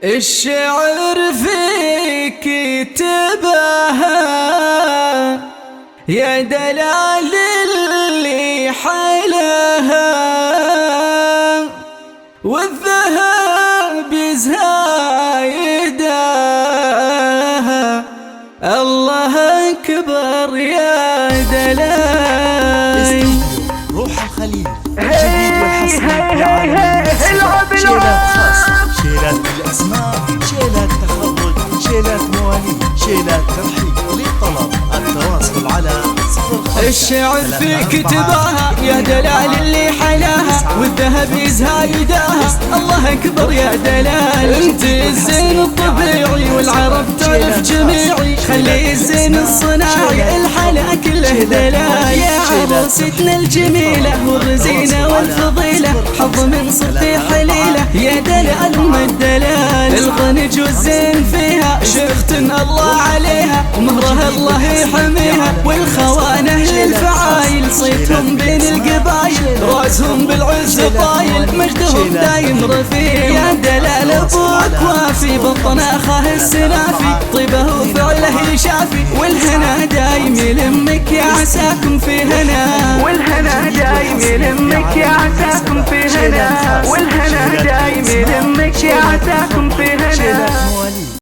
الشعر في كتبها يا دلال اللي حلها، والذهب زايدها. الله أكبر يا دلال. روح الخليل الجديد والحصري لعالم شيلات خاص، شيلات بالأسماء، شيلات تخرج، شيلات مواليد، شيلات ترحيب. للطلب التواصل على 05. الشعر في كتبها يا دلال اللي حلاها، والذهب زايدها. الله أكبر يا دلال. انت الزين الطبيعي والعرب تعرف جميعي، خلي الزين الصناعي الحلا كله دلال. يا عروستنا الجميلة والرزينة والفضيلة، حظ من صفتي حليلة يا دلال ام الدلال. الغنج والزين فيها شفت الله عليها، ومهرها الله يحميها. والخوانه للفعايل صيتهم بين القبايل، راسهم بالعز طايل، مجدهم دايم رفيع. يا دلال ابوك وافي بطناخه السنافي، طيبه وفعله يشافي، والهنا دايم يلمك يا عساكم في هنا.